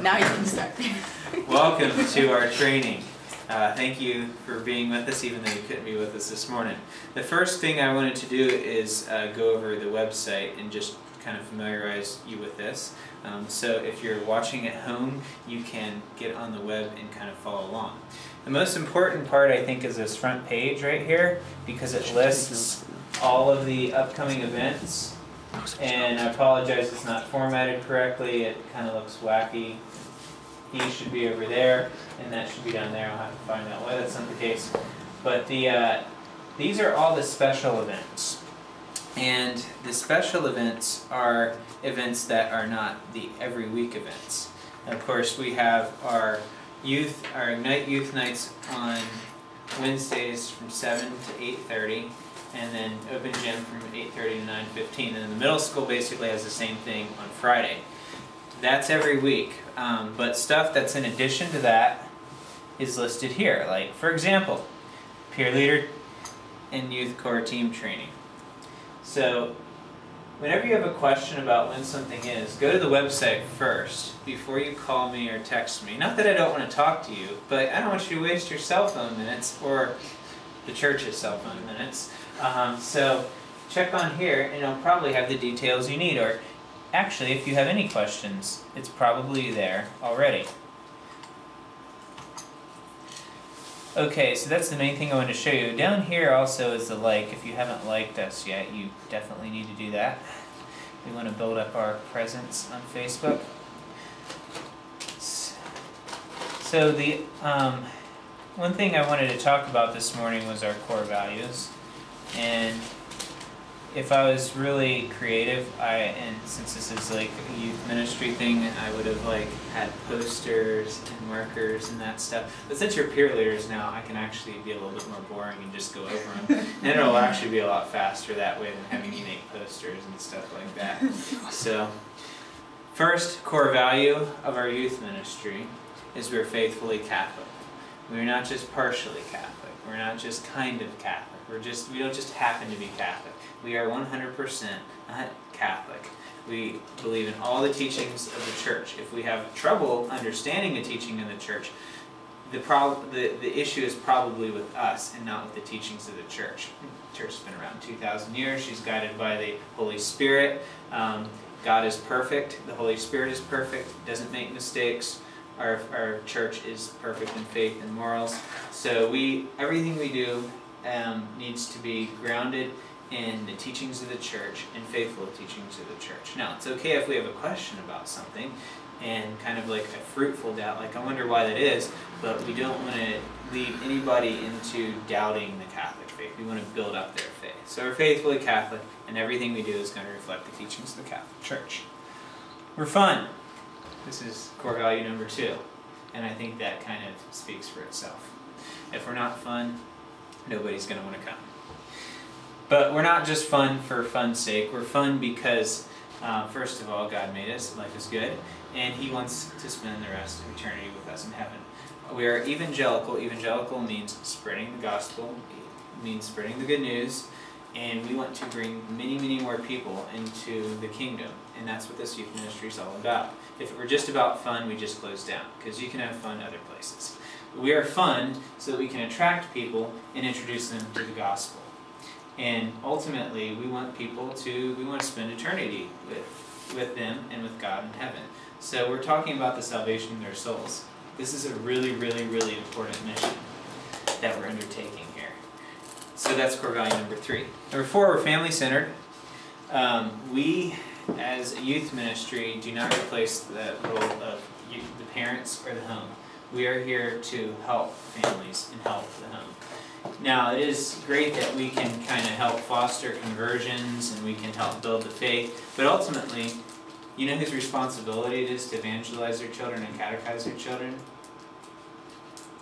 Now you can start. Welcome to our training. Thank you for being with us, even though you couldn't be with us this morning. The first thing I wanted to do is go over the website and just kind of familiarize you with this. So if you're watching at home, you can get on the web and kind of follow along. The most important part, I think, is this front page right here, because it lists all of the upcoming events. And I apologize, it's not formatted correctly. It kind of looks wacky. He should be over there, and that should be down there. I'll have to find out why that's not the case. But these are all the special events. And the special events are events that are not the every week events. And of course, we have our Ignite Youth Nights on Wednesdays from 7 to 8:30, and then Open Gym from 8:30 to 9:15. And then the middle school basically has the same thing on Friday. That's every week. But stuff that's in addition to that is listed here. Like, for example, peer leader and youth core team training. So whenever you have a question about when something is, go to the website first before you call me or text me. Not that I don't want to talk to you, but I don't want you to waste your cell phone minutes or the church's cell phone minutes. So check on here and it'll probably have the details you need. Or actually, if you have any questions, it's probably there already. Okay, so that's the main thing I wanted to show you. Down here also is the like. If you haven't liked us yet, you definitely need to do that. We want to build up our presence on Facebook. So the one thing I wanted to talk about this morning was our core values. And if I was really creative, and since this is like a youth ministry thing, I would have had posters and markers and that stuff. But since you're peer leaders now, I can actually be a little bit more boring and just go over them. And it'll actually be a lot faster that way than having you make posters and stuff like that. So, first core value of our youth ministry is we're faithfully Catholic. We're not just partially Catholic. We're not just kind of Catholic. We don't just happen to be Catholic. We are 100% Catholic. We believe in all the teachings of the church. If we have trouble understanding the teaching of the church, the issue is probably with us and not with the teachings of the church. The church has been around 2,000 years. She's guided by the Holy Spirit. God is perfect. The Holy Spirit is perfect. Doesn't make mistakes. Our church is perfect in faith and morals. So everything we do needs to be grounded in the teachings of the church and faithful teachings of the church. Now, it's okay if we have a question about something and kind of like a fruitful doubt, like I wonder why that is, but we don't want to lead anybody into doubting the Catholic faith. We want to build up their faith. So we're faithfully Catholic, and everything we do is going to reflect the teachings of the Catholic Church. We're fun. This is core value number 2, and I think that kind of speaks for itself. If we're not fun, nobody's going to want to come. But we're not just fun for fun's sake. We're fun because, first of all, God made us, life is good, and He wants to spend the rest of eternity with us in heaven. We are evangelical. Evangelical means spreading the gospel, means spreading the good news, and we want to bring many, many more people into the kingdom, and that's what this youth ministry is all about. If it were just about fun, we just close down, because you can have fun other places. We are fun so that we can attract people and introduce them to the gospel. And ultimately, we want to spend eternity with them and with God in heaven. So we're talking about the salvation of their souls. This is a really, really, really important mission that we're undertaking here. So that's core value number 3. Number 4, we're family-centered. We, as a youth ministry, do not replace the role of the parents or the home. We are here to help families and help the home. Now, it is great that we can kind of help foster conversions and we can help build the faith, but ultimately, you know whose responsibility it is to evangelize their children and catechize their children?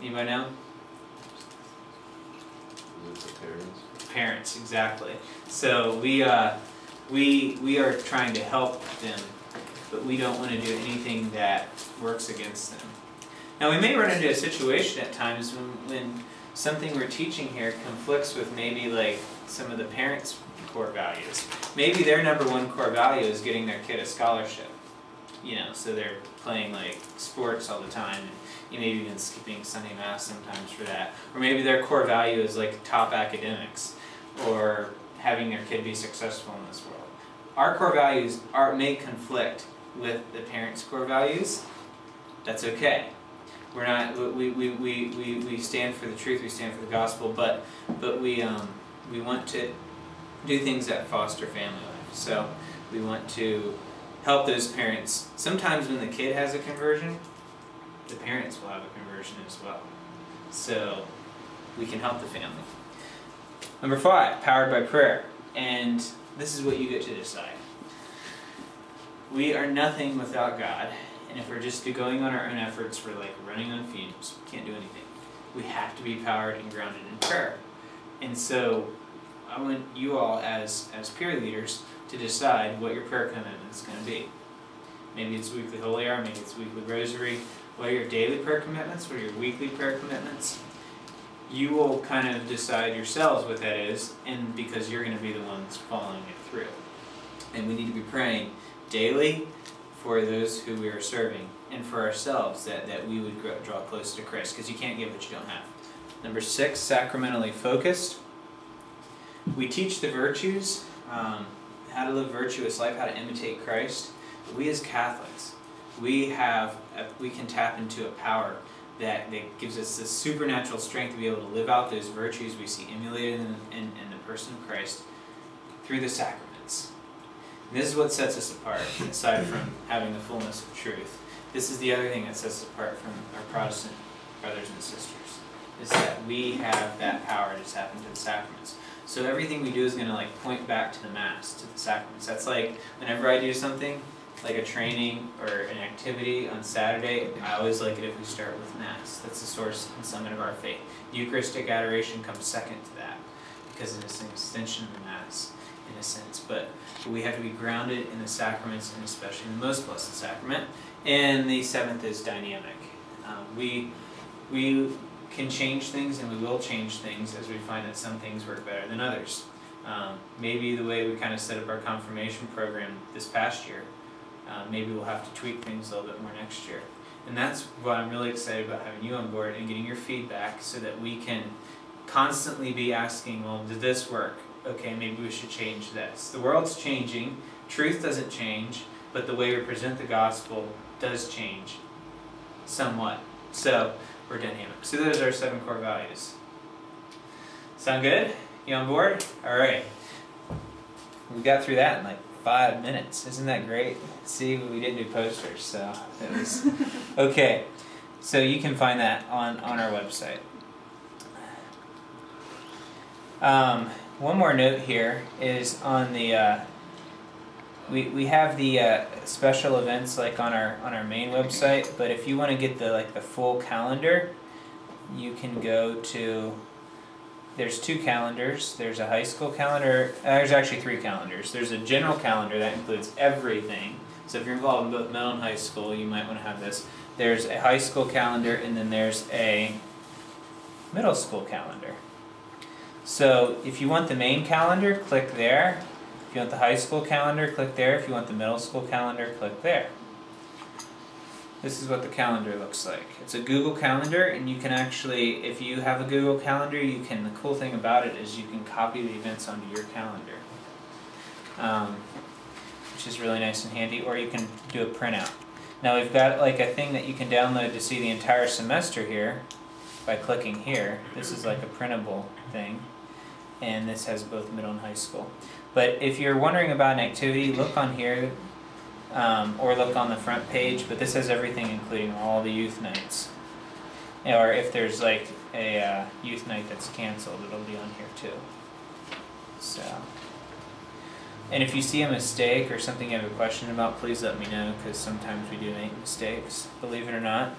Anybody know? The parents. Parents, exactly. So we are trying to help them, but we don't want to do anything that works against them. Now, we may run into a situation at times when something we're teaching here conflicts with maybe like some of the parents' core values. Maybe their number 1 core value is getting their kid a scholarship. you know, so they're playing like sports all the time, and you maybe even skipping Sunday Mass sometimes for that. Or maybe their core value is like top academics, or having their kid be successful in this world. Our core values may conflict with the parents' core values. That's okay. We're not, we stand for the truth, we stand for the gospel, but we want to do things that foster family life. So we want to help those parents. Sometimes when the kid has a conversion, the parents will have a conversion as well. So we can help the family. Number 5, powered by prayer. And this is what you get to decide. We are nothing without God. And if we're just going on our own efforts, we're like running on fumes. We can't do anything. We have to be powered and grounded in prayer. And so I want you all as peer leaders to decide what your prayer commitment is going to be. Maybe it's weekly Holy Hour, maybe it's weekly Rosary. What are your daily prayer commitments? What are your weekly prayer commitments? You will kind of decide yourselves what that is, and because you're going to be the ones following it through. And we need to be praying daily for those who we are serving, and for ourselves, that we would draw closer to Christ, because you can't give what you don't have. Number 6, sacramentally focused. We teach the virtues, how to live a virtuous life, how to imitate Christ. But we as Catholics, we can tap into a power that gives us this supernatural strength to be able to live out those virtues we see emulated in the person of Christ through the sacraments. And this is what sets us apart, aside from having the fullness of truth. This is the other thing that sets us apart from our Protestant brothers and sisters, is that we have that power to tap into the sacraments. So everything we do is going to like point back to the Mass, to the sacraments. That's like whenever I do something, like a training or an activity on Saturday, I always like it if we start with Mass. That's the source and summit of our faith. Eucharistic adoration comes second to that, because it's an extension of the Mass in a sense. But we have to be grounded in the sacraments, and especially in the Most Blessed Sacrament. And the 7th is dynamic. We can change things, and we will change things as we find that some things work better than others. Maybe the way we kind of set up our confirmation program this past year, maybe we'll have to tweak things a little bit more next year. And that's what I'm really excited about, having you on board and getting your feedback, so that we can constantly be asking, well, did this work? Okay, maybe we should change this. The world's changing, truth doesn't change, but the way we present the gospel does change somewhat. So we're dynamic. So those are our 7 core values. Sound good? You on board? All right. We got through that in like 5 minutes. Isn't that great? See, we didn't do posters, so it was okay. So you can find that on our website. One more note here is on the we have the special events like on our main website, but if you want to get the full calendar, you can go to, there's 2 calendars. There's a high school calendar. There's actually 3 calendars. There's a general calendar that includes everything. So if you're involved in both middle and high school, you might want to have this. There's a high school calendar, and then there's a middle school calendar. So if you want the main calendar, click there. If you want the high school calendar, click there. If you want the middle school calendar, click there. This is what the calendar looks like. It's a Google Calendar, and you can actually, if you have a Google Calendar, you can, the cool thing about it is you can copy the events onto your calendar, which is really nice and handy, or you can do a printout. Now we've got like a thing that you can download to see the entire semester here by clicking here. This is like a printable thing, and this has both middle and high school. But if you're wondering about an activity, look on here, or look on the front page, but this has everything including all the youth nights. Or if there's like a youth night that's canceled, it'll be on here too. So, and if you see a mistake or something you have a question about, please let me know, because sometimes we do make mistakes, believe it or not.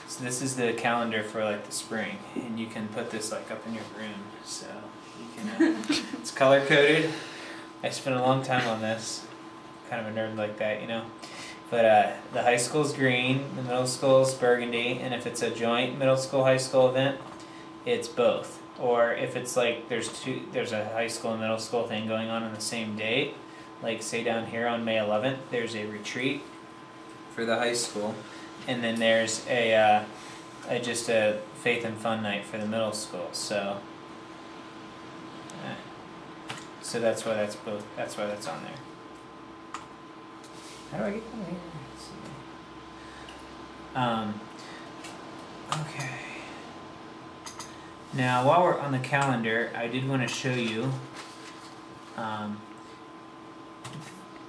So this is the calendar for like the spring, and you can put this like up in your room, so you can, it's color coded. I spent a long time on this, kind of a nerd like that, you know. But the high school's green, the middle school's burgundy, and if it's a joint middle school high school event, it's both. Or if it's like there's a high school and middle school thing going on the same date, like say down here on May 11th, there's a retreat for the high school, and then there's just a faith and fun night for the middle school. So that's why that's both. That's why that's on there. How do I get that here? Okay. Now, while we're on the calendar, I did want to show you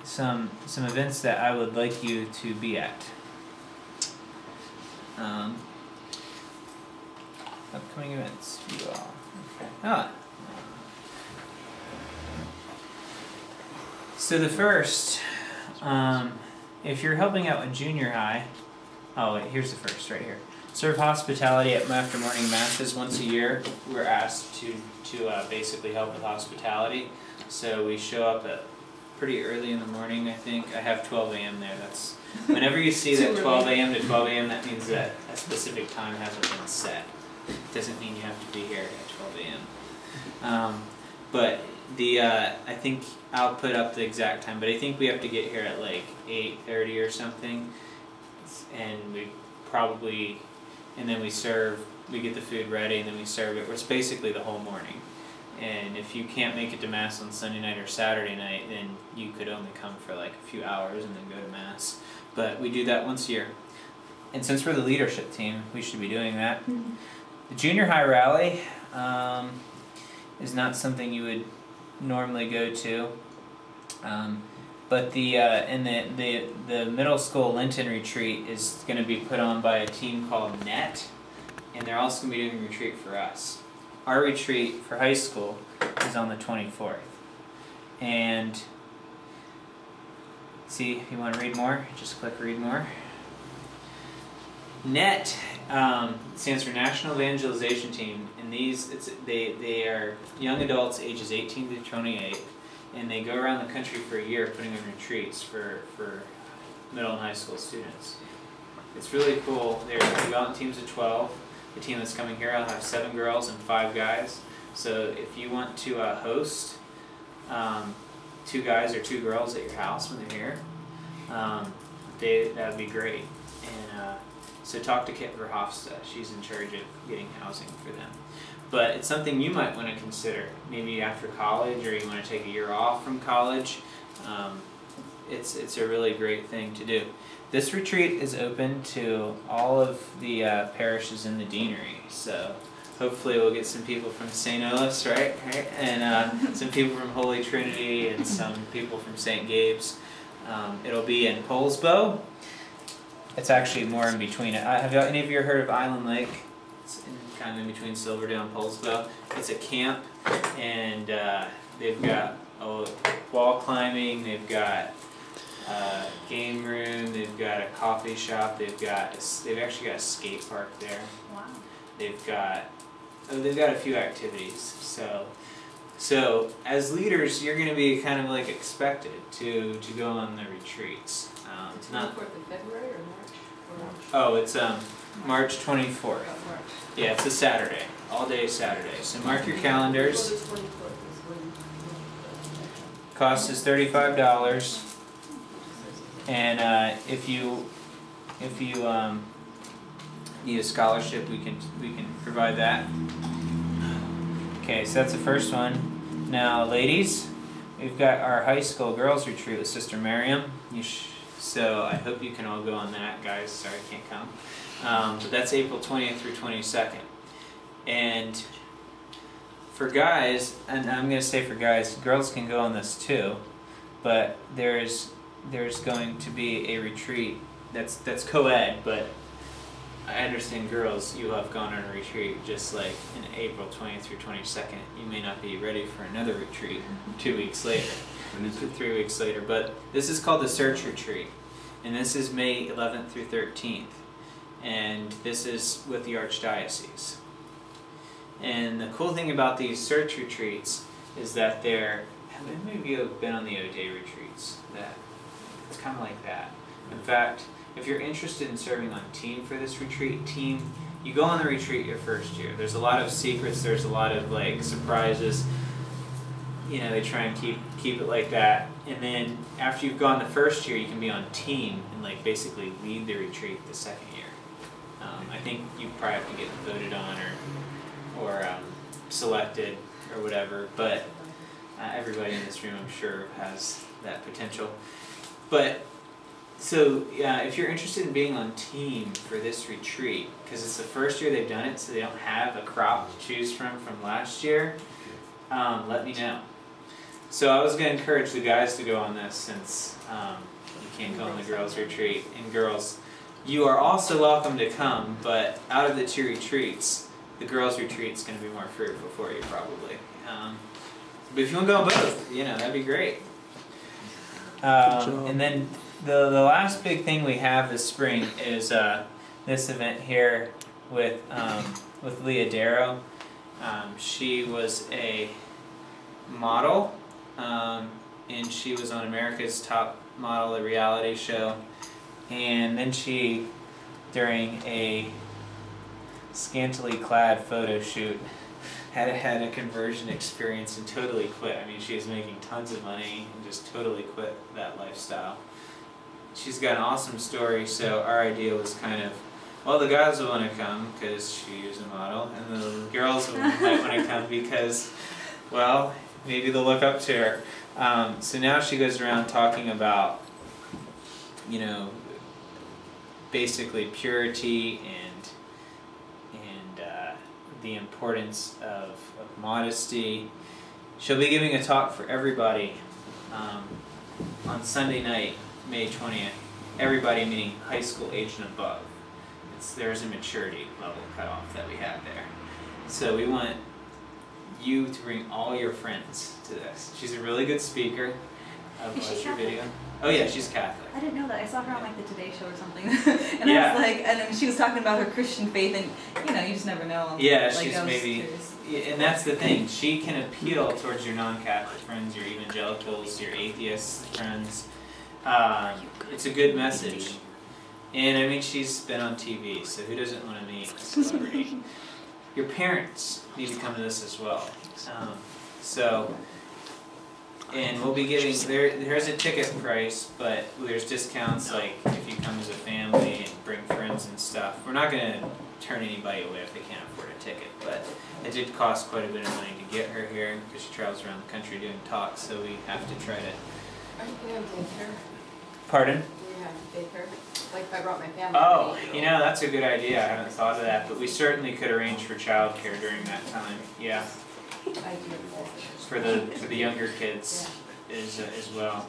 some events that I would like you to be at. Upcoming events, you all. Okay. So the first, if you're helping out with junior high, here's the first right here. Serve hospitality after morning masses once a year. We're asked to basically help with hospitality. So we show up at pretty early in the morning, I think. I have 12 a.m. there. That's whenever you see that 12 a.m. to 12 a.m., that means that a specific time hasn't been set. It doesn't mean you have to be here at 12 a.m. But I think I'll put up the exact time, but I think we have to get here at like 8:30 or something, and and then we get the food ready, and then we serve it. It's basically the whole morning. And if you can't make it to Mass on Sunday night or Saturday night, then you could only come for like a few hours and then go to Mass. But we do that once a year. And since we're the leadership team, we should be doing that. Mm-hmm. The junior high rally is not something you would normally go to. But the middle school Lenten retreat is going to be put on by a team called NET, and they're also going to be doing a retreat for us. Our retreat for high school is on the 24th. And see, if you want to read more, just click read more. NET stands for National Evangelization Team, and they are young adults ages 18 to 28, and they go around the country for a year putting on retreats for middle and high school students. It's really cool. They go out in teams of 12. The team that's coming here, I'll have 7 girls and 5 guys. So if you want to host 2 guys or 2 girls at your house when they're here, that would be great. And so talk to Kit Verhofstadt. She's in charge of getting housing for them. But it's something you might want to consider. Maybe after college, or you want to take a year off from college. It's a really great thing to do. This retreat is open to all of the parishes in the deanery, so hopefully we'll get some people from St. Olas, right? And some people from Holy Trinity, and some people from St. Gabe's. It'll be in Poulsbo. It's actually more in between. Have any of you heard of Island Lake? It's kind of in between Silverdale and Poulsbo. It's a camp, and they've got wall climbing, they've got game room, they've got a coffee shop, they've actually got a skate park there. Wow. They've got a few activities. So as leaders, you're going to be kind of like expected to go on the retreats. It's not for February or March? Oh, it's March 24th. Oh, March. Yeah, it's a Saturday, all day Saturday. So mark your calendars. Cost is $35. And if you need a scholarship, we can provide that. Okay, so that's the first one. Now, ladies, we've got our high school girls retreat with Sister Miriam. So I hope you can all go on that, guys. Sorry, I can't come. But that's April 20th through 22nd. And for guys, and I'm going to say for guys, girls can go on this too, but there's going to be a retreat that's co-ed, but I understand girls, you have gone on a retreat just like in April 20th through 22nd. You may not be ready for another retreat 2 weeks later, 3 weeks later, but this is called the Search Retreat, and this is May 11th through 13th, and this is with the Archdiocese. And the cool thing about these Search Retreats is that maybe you've been on the O-Day retreats, it's kind of like that. In fact, if you're interested in serving on team for this retreat, you go on the retreat your first year. There's a lot of secrets, there's a lot of like surprises. you know, they try and keep it like that. And then after you've gone the first year, you can be on team and like basically lead the retreat the second year. I think you probably have to get voted on or selected or whatever, but everybody in this room, I'm sure, has that potential. But so yeah, if you're interested in being on team for this retreat, because it's the first year they've done it, so they don't have a crop to choose from last year, let me know. So I was going to encourage the guys to go on this, since you can't go on the girls' retreat. And girls, you are also welcome to come, but out of the 2 retreats, the girls' retreat's going to be more fruitful for you probably. But if you want to go on both, you know, that'd be great. And then the last big thing we have this spring is this event here with Leah Darrow. She was a model, and she was on America's Top Model, a reality show. And then she, during a scantily clad photo shoot, had a conversion experience and totally quit. I mean, she was making tons of money and just totally quit that lifestyle. She's got an awesome story, so our idea was kind of, well, the guys will want to come because she is a model, and the girls might want to come because, well, maybe they'll look up to her. So now she goes around talking about, you know, basically purity and the importance of modesty. She'll be giving a talk for everybody on Sunday night, May 20th. Everybody meaning high school age and above. There's a maturity level cutoff that we have there. So we want you to bring all your friends to this. She's a really good speaker. I've watched her video. Oh yeah, she's Catholic. I didn't know that. I saw her on like the Today Show or something, and I was like, and then she was talking about her Christian faith, and you know, you just never know. Yeah, like, she's maybe, and that's the thing. She can appeal towards your non-Catholic friends, your evangelicals, your atheist friends. It's a good message, and I mean, she's been on TV, so who doesn't want to meet a celebrity? Your parents need to come to this as well. And we'll be getting, there's a ticket price, but there's discounts like if you come as a family and bring friends and stuff. We're not going to turn anybody away if they can't afford a ticket, but it did cost quite a bit of money to get her here because she travels around the country doing talks, so we have to try to... Are you going to take her? Pardon? Do you have to take her? Like if I brought my family. Oh, you know, that's a good idea. I haven't thought of that, but we certainly could arrange for childcare during that time. Yeah. For the younger kids as well.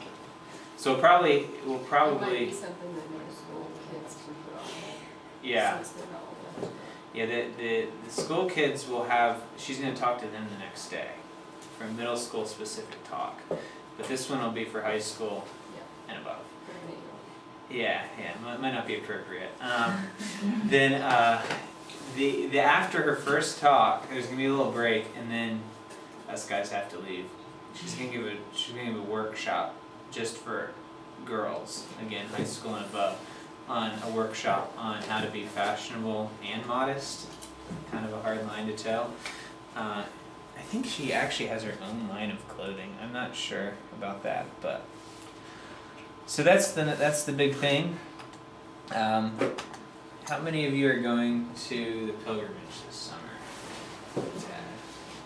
So we'll probably It might be something that middle school kids can put on. Yeah. Since they're not old. Yeah, the school kids will have, she's going to talk to them the next day for a middle school specific talk. But this one will be for high school and above. Yeah, might not be appropriate. Then the after her first talk, there's gonna be a little break, and then us guys have to leave. She's gonna give a workshop just for girls, again, high school and above, on a workshop on how to be fashionable and modest. Kind of a hard line to tell. I think she actually has her own line of clothing. I'm not sure about that, but. So that's the big thing. How many of you are going to the pilgrimage this summer?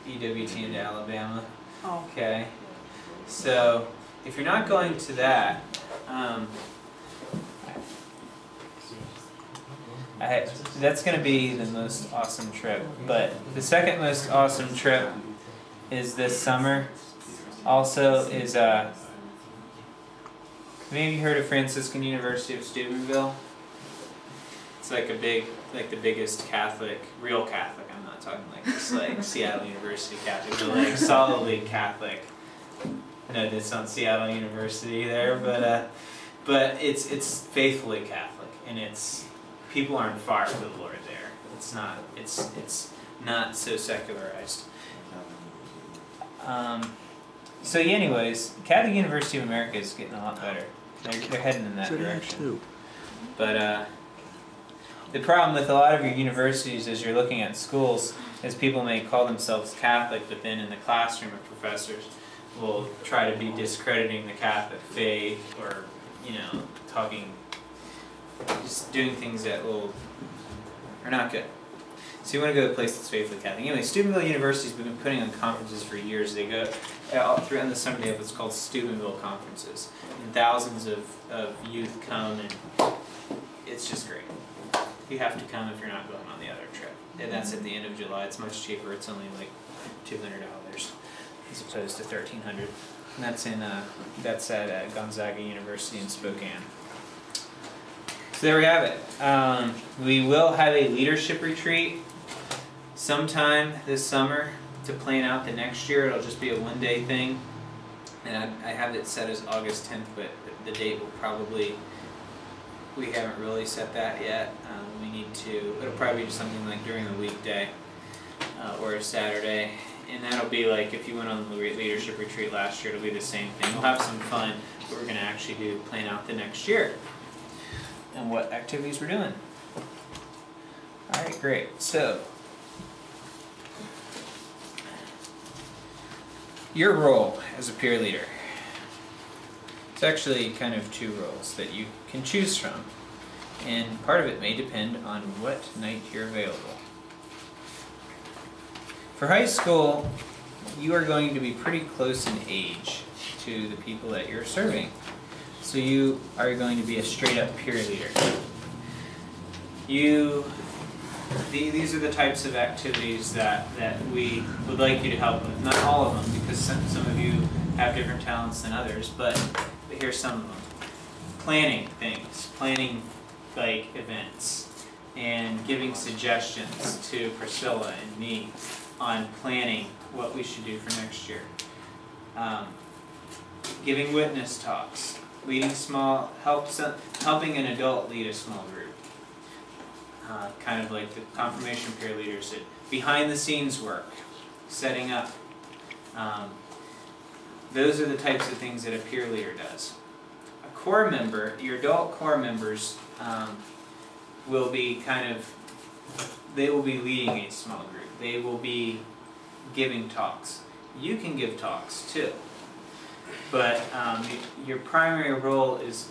EWT into Alabama. Oh. Okay. So if you're not going to that, that's going to be the most awesome trip. But the second most awesome trip is this summer. Also is have any of you heard of Franciscan University of Steubenville? It's like the biggest Catholic, real Catholic. I'm not talking like just like Seattle University Catholic, but like solidly Catholic. No, it's not Seattle University there, but it's faithfully Catholic, and people are on fire for the Lord there. It's not so secularized. So anyways, Catholic University of America is getting a lot better. They're heading in that direction. But the problem with a lot of your universities as you're looking at schools is people may call themselves Catholic, but then in the classroom are professors will try to be discrediting the Catholic faith, or, you know, just doing things that are not good. So you want to go to a place that's faithfully Catholic. Anyway, Steubenville University's been putting on conferences for years. They go all throughout the summer. They have what's called Steubenville conferences, and thousands of youth come, and it's just great. You have to come if you're not going on the other trip. And that's at the end of July. It's much cheaper. It's only like $200 as opposed to $1,300. And that's at Gonzaga University in Spokane. So there we have it. We will have a leadership retreat sometime this summer to plan out the next year. It'll just be a one-day thing, and I have it set as August 10th, but the date will probably, we haven't really set that yet. We need to, it'll probably be something like during the weekday or a Saturday, and that'll be like if you went on the leadership retreat last year, it'll be the same thing. We'll have some fun, but we're going to actually plan out the next year and what activities we're doing. Alright, great. So, your role as a peer leader. It's actually kind of two roles that you can choose from, and part of it may depend on what night you're available. For high school, you are going to be pretty close in age to the people that you're serving. So you are going to be a straight up peer leader. These are the types of activities that we would like you to help with. Not all of them, because some of you have different talents than others, but here's some of them. Planning things, planning like events, and giving suggestions to Priscilla and me on planning what we should do for next year. Giving witness talks, leading helping an adult lead a small group. Kind of like the confirmation peer leaders did. Behind the scenes work, setting up. Those are the types of things that a peer leader does. A core member, your adult core members will be they will be leading a small group. They will be giving talks. You can give talks too. But your primary role is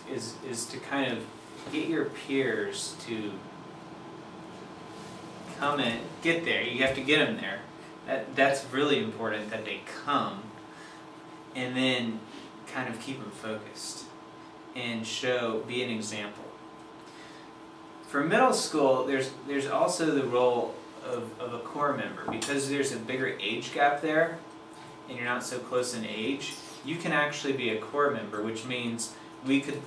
to kind of get your peers to come and get there. You have to get them there. That's really important, that they come, and then kind of keep them focused and be an example. For middle school, there's also the role of a core member, because there's a bigger age gap there, and you're not so close in age. You can actually be a core member, which means we could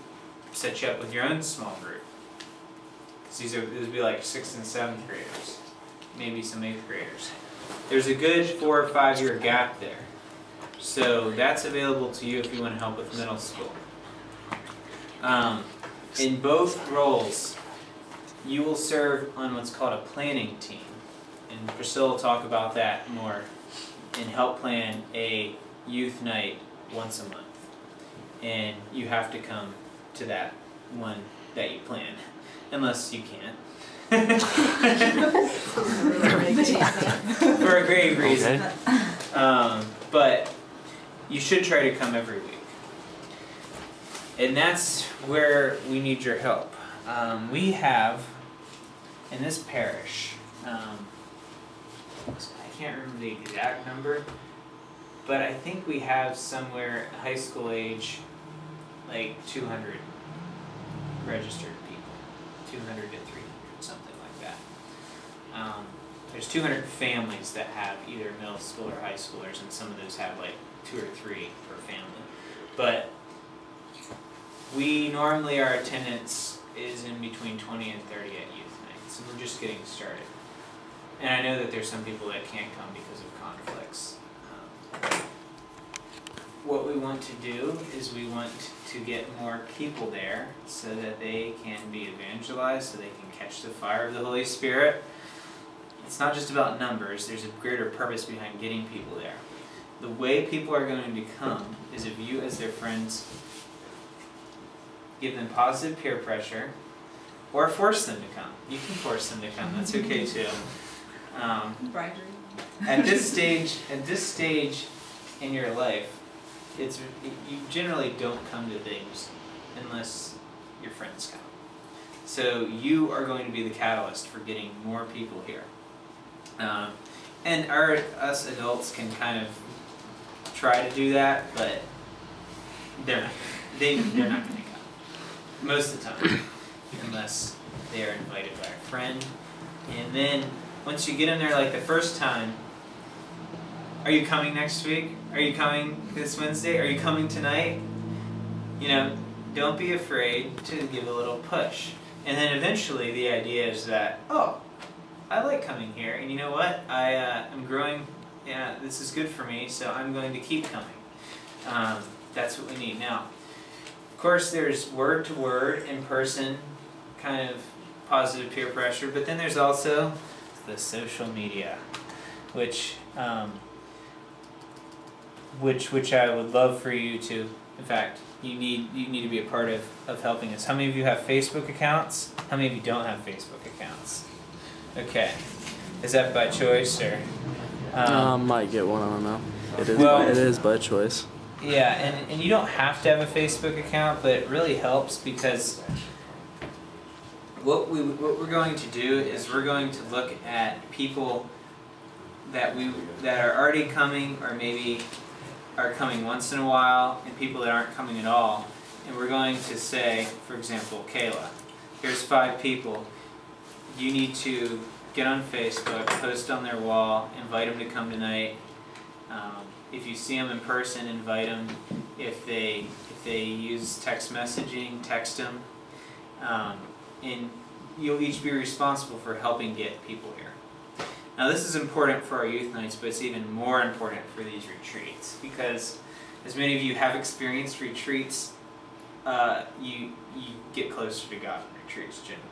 set you up with your own small group. These would be like 6th and 7th graders, maybe some 8th graders. There's a good 4 or 5 year gap there. So that's available to you if you want to help with middle school. In both roles, you will serve on what's called a planning team. And Priscilla will talk about that more, and help plan a youth night once a month. And you have to come to that one that you plan, unless you can't. For a grave reason. Okay. But you should try to come every week. And that's where we need your help. We have, in this parish, I can't remember the exact number, but I think we have somewhere high school age, like 200 registered people, 200 to 300, something like that. There's 200 families that have either middle school or high schoolers, and some of those have like 2 or 3 per family. But we normally, our attendance is in between 20 and 30 at youth nights, and we're just getting started. And I know that there's some people that can't come because of conflicts. What we want to do is we want to get more people there so that they can be evangelized, so they can catch the fire of the Holy Spirit. It's not just about numbers, there's a greater purpose behind getting people there. The way people are going to come is if you, as their friends, give them positive peer pressure, or force them to come. You can force them to come, that's okay too. Bribery. At this stage in your life, you generally don't come to things unless your friends come. So you are going to be the catalyst for getting more people here. And us adults can kind of try to do that, but they're not going to come most of the time, unless they are invited by a friend. And then once you get in there, like the first time, are you coming next week? Are you coming this Wednesday? Are you coming tonight? You know, don't be afraid to give a little push. And then eventually the idea is that, oh, I like coming here, and you know what? I'm growing. Yeah, this is good for me, so I'm going to keep coming. That's what we need now. Of course, there's word-to-word, in-person, kind of positive peer pressure, but then there's also the social media, which I would love for you to. In fact, you need to be a part of helping us. How many of you have Facebook accounts? How many of you don't have Facebook accounts? Okay, is that by choice or? Might get one. I don't know. It is by choice. Yeah, and you don't have to have a Facebook account, but it really helps because what we're going to do is we're going to look at people that are already coming, or maybe are coming once in a while, and people that aren't coming at all, and we're going to say, for example, Kayla, here's 5 people. You need to get on Facebook, post on their wall, invite them to come tonight. If you see them in person, invite them. If they use text messaging, text them. And you'll each be responsible for helping get people here. Now this is important for our youth nights, but it's even more important for these retreats, because as many of you have experienced retreats, you get closer to God in retreats generally.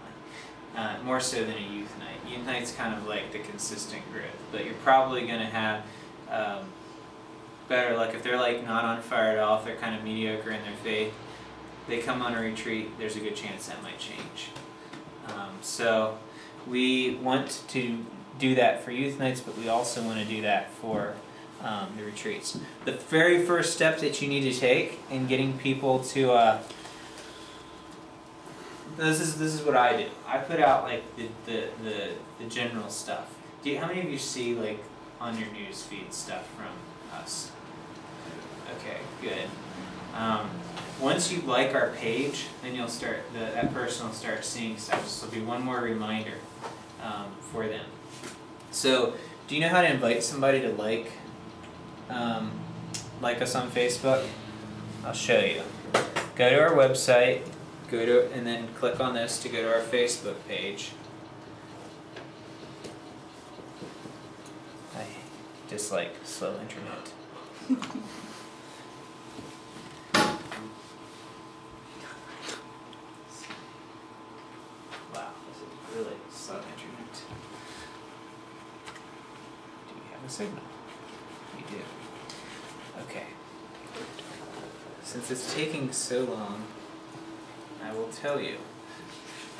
More so than a youth night. Youth night's kind of like the consistent growth, but you're probably going to have better luck if they're like not on fire at all, if they're kind of mediocre in their faith. They come on a retreat, there's a good chance that might change. So we want to do that for youth nights, but we also want to do that for the retreats. The very first step that you need to take in getting people to this is what I do. I put out like the general stuff. How many of you see like on your news feed stuff from us? Okay, good. Once you like our page, then you'll start that person will start seeing stuff. So there'll be one more reminder for them. So, do you know how to invite somebody to like us on Facebook? I'll show you. Go to our website. And then click on this to go to our Facebook page. I dislike slow internet. Wow, this is really slow internet. Do we have a signal? We do. Okay. Since it's taking so long, I will tell you.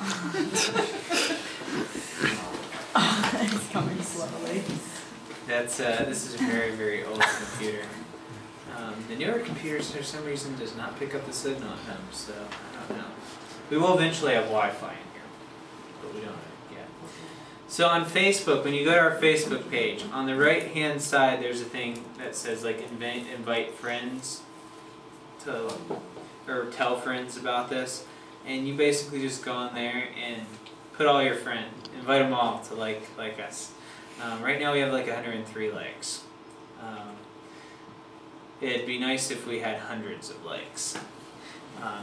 It's coming slowly. This is a very, very old computer. The newer computers, for some reason, does not pick up the signal at home, so I don't know. We will eventually have Wi-Fi in here, but we don't have it yet. So on Facebook, when you go to our Facebook page, on the right-hand side, there's a thing that says like invite friends to, or tell friends about this. And you basically just go on there and put all your friends, invite them all to like us. Right now we have like 103 likes. It'd be nice if we had hundreds of likes.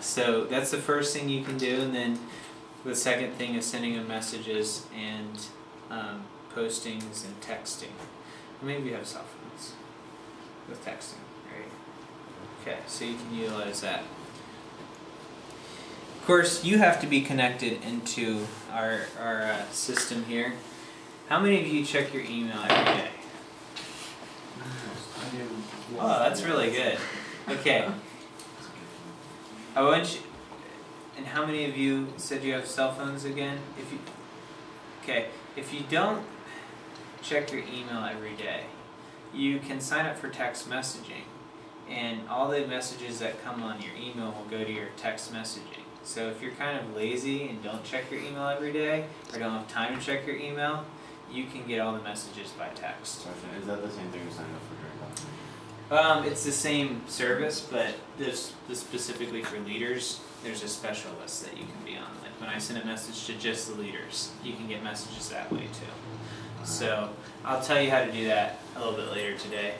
So that's the first thing you can do, and then the second thing is sending them messages and postings and texting. Maybe you have cell phones with texting, right? Okay, so you can utilize that. Of course, you have to be connected into our system here. How many of you check your email every day? Oh, that's really good. Okay. I want you. And how many of you said you have cell phones again? If you don't check your email every day, you can sign up for text messaging. and all the messages that come on your email will go to your text messaging. So if you're kind of lazy and don't check your email every day, or don't have time to check your email, you can get all the messages by text. Is that the same thing you signed up for during that? It's the same service, but this specifically for leaders, there's a special list that you can be on. Like when I send a message to just the leaders, you can get messages that way too. So I'll tell you how to do that a little bit later today.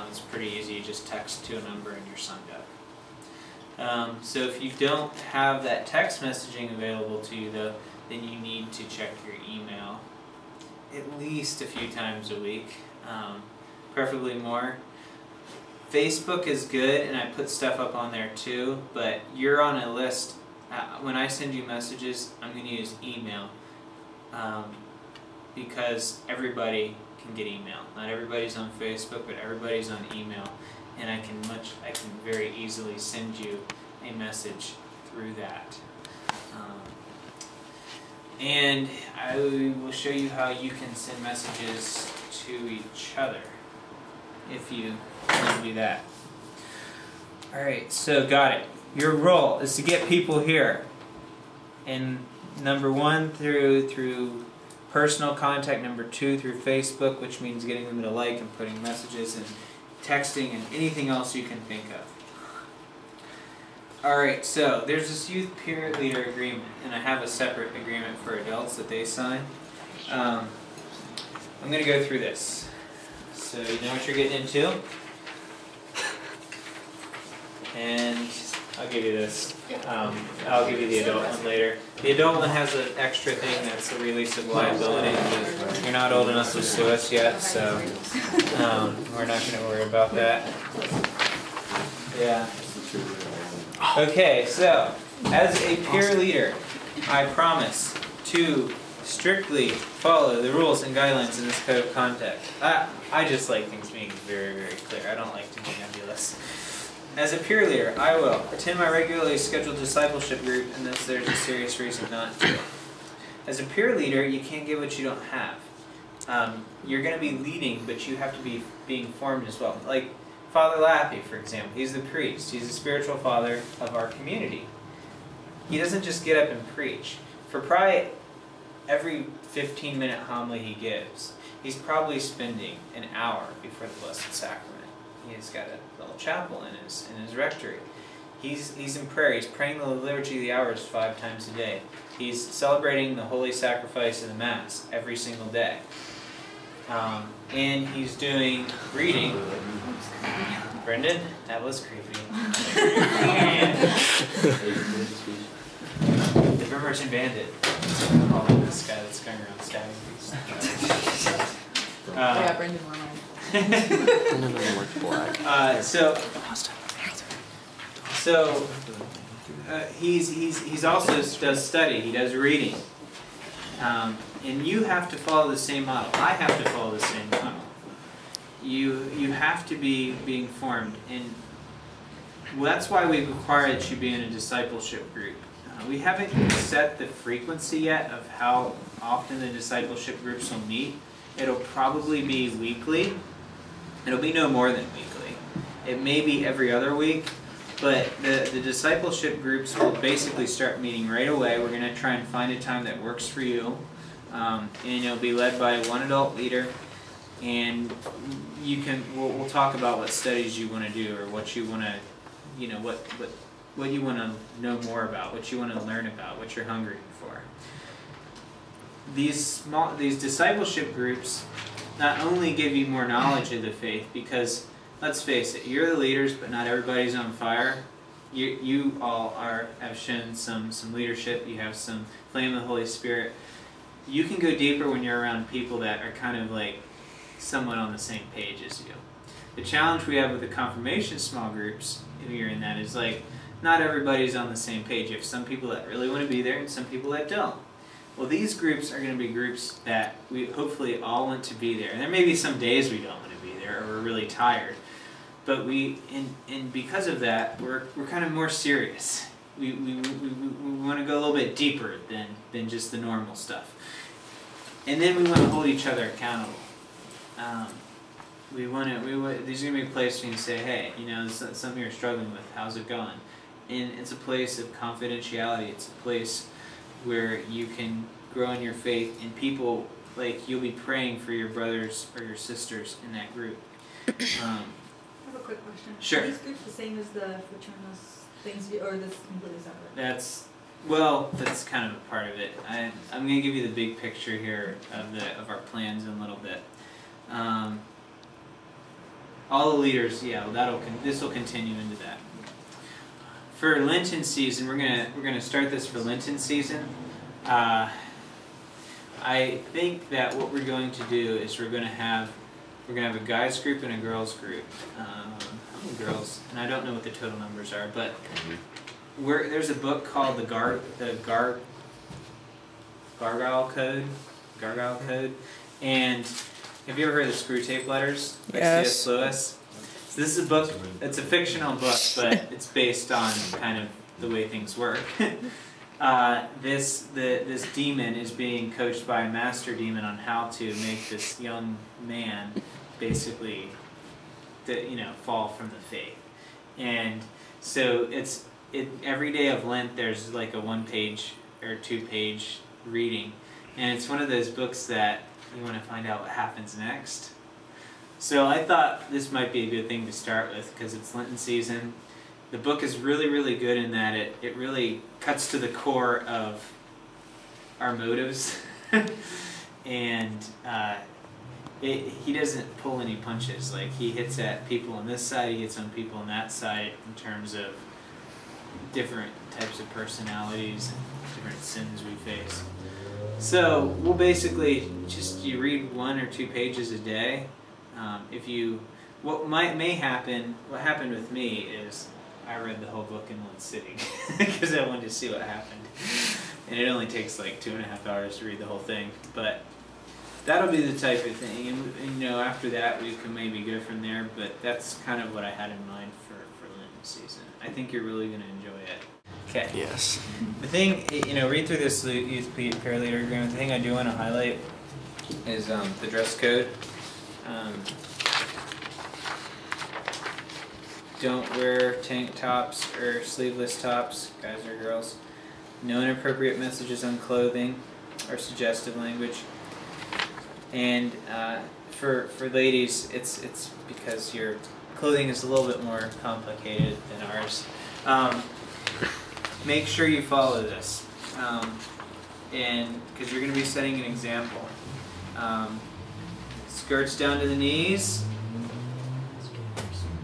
It's pretty easy. You just text to a number and you're signed up. So if you don't have that text messaging available to you though, then you need to check your email at least a few times a week, preferably more. Facebook is good, and I put stuff up on there too, but you're on a list. When I send you messages, I'm going to use email because everybody can get email. Not everybody's on Facebook, but everybody's on email, and I can very easily send you a message through that. And I will show you how you can send messages to each other if you want to do that. Alright, so got it. Your role is to get people here. And number 1 through personal contact, number 2 through Facebook, which means getting them to like and putting messages and texting and anything else you can think of. Alright, so there's this youth peer leader agreement, and I have a separate agreement for adults that they sign. I'm going to go through this. So you know what you're getting into? And I'll give you this. I'll give you the adult one later. The adult one has an extra thing that's a release of liability. You're not old enough to sue us yet, so we're not going to worry about that. Yeah. Okay, so as a peer leader, I promise to strictly follow the rules and guidelines in this code of conduct. I just like things being very, very clear. I don't like to be nebulous. As a peer leader, I will attend my regularly scheduled discipleship group unless there's a serious reason not to. As a peer leader, you can't give what you don't have. You're going to be leading, but you have to be being formed as well. Like Father Lappy, for example, he's the priest. He's the spiritual father of our community. He doesn't just get up and preach. For probably every 15-minute homily he gives, he's probably spending an hour before the Blessed Sacrament. He's got a little chapel in his rectory. He's in prayer. He's praying the Liturgy of the Hours 5 times a day. He's celebrating the Holy Sacrifice of the Mass every single day. And he's doing reading. Brendan, that was creepy. The Bremerton Bandit. Oh, this guy that's going around stabbing things. Yeah, Brendan Warmine. He's also does study. He does reading, and you have to follow the same model. I have to follow the same model. You have to be being formed, and that's why we require that you be in a discipleship group. We haven't set the frequency yet of how often the discipleship groups will meet. It'll probably be weekly. It'll be no more than weekly. It may be every other week, but the discipleship groups will basically start meeting right away. We're going to try and find a time that works for you, and it'll be led by one adult leader. And we'll talk about what studies you want to do, or what you want to, what you want to know more about, what you want to learn about, what you're hungry for. These discipleship groups not only give you more knowledge of the faith, because let's face it, you're the leaders, but not everybody's on fire. You all have shown some leadership. You have some flame of the Holy Spirit. You can go deeper when you're around people that are kind of like somewhat on the same page as you. The challenge we have with the confirmation small groups, if you're in that, is like not everybody's on the same page. You have some people that really want to be there and some people that don't. Well, these groups are going to be groups that we hopefully all want to be there. And there may be some days we don't want to be there, or we're really tired. But and because of that, we're kind of more serious. We want to go a little bit deeper than just the normal stuff. And then we want to hold each other accountable. these are gonna be a place where you can say, hey, you know, this is something you're struggling with. How's it going? And it's a place of confidentiality. It's a place where you can grow in your faith, and people, like, you'll be praying for your brothers or your sisters in that group. I have a quick question. Sure. Are these groups the same as the fraternals things, or this completely separate? That's kind of a part of it. I'm going to give you the big picture here of our plans in a little bit. All the leaders, yeah, this will continue into that. For Lenten season, we're gonna start this for Lenten season. I think that what we're going to do is we're gonna have a guys group and a girls group. How many girls? And I don't know what the total numbers are, but there's a book called the Gargoyle Code, and have you ever heard of the Screw Tape Letters by C.S. Lewis? So this is a book. It's a fictional book, but it's based on kind of the way things work. This demon is being coached by a master demon on how to make this young man basically, fall from the faith. And so every day of Lent there's like a 1-page or 2-page reading, and it's one of those books that you want to find out what happens next. So I thought this might be a good thing to start with because it's Lenten season. The book is really, really good in that it really cuts to the core of our motives. And he doesn't pull any punches. Like, he hits at people on this side, he hits on people on that side in terms of different types of personalities and different sins we face. So we'll basically you read 1 or 2 pages a day. What happened with me is I read the whole book in one sitting because I wanted to see what happened, and it only takes like 2.5 hours to read the whole thing. But that'll be the type of thing, and after that we can maybe go from there. But that's kind of what I had in mind for Lenten season. I think you're really going to enjoy it. Okay. Yes. The thing, read through this youth peer leader agreement. The thing I do want to highlight is the dress code. Don't wear tank tops or sleeveless tops, guys or girls. No inappropriate messages on clothing or suggestive language. And for ladies, it's because your clothing is a little bit more complicated than ours. Make sure you follow this, and because you're going to be setting an example. Skirts down to the knees.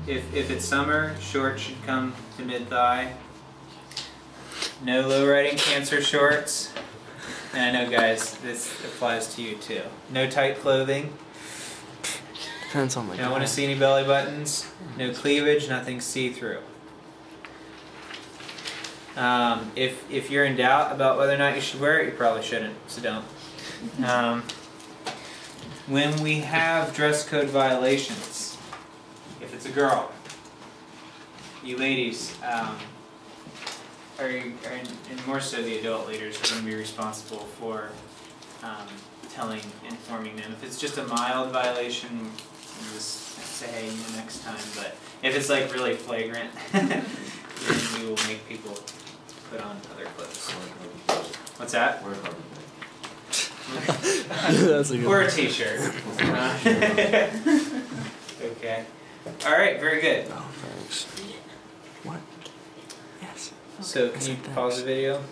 If it's summer, shorts should come to mid-thigh. No low-riding cancer shorts. And I know, guys, this applies to you too. No tight clothing. Depends on the guy. Don't want to see any belly buttons. No cleavage, nothing see-through. If you're in doubt about whether or not you should wear it, you probably shouldn't, so don't. When we have dress code violations, if it's a girl, you ladies, and more so the adult leaders, are going to be responsible for informing them. If it's just a mild violation, you just say, hey, next time. But if it's like really flagrant, then we will make people put on other clothes. What's that? That's a good or a t-shirt. Okay. Alright, very good. Oh, thanks. What? Yes. So, can you pause the video?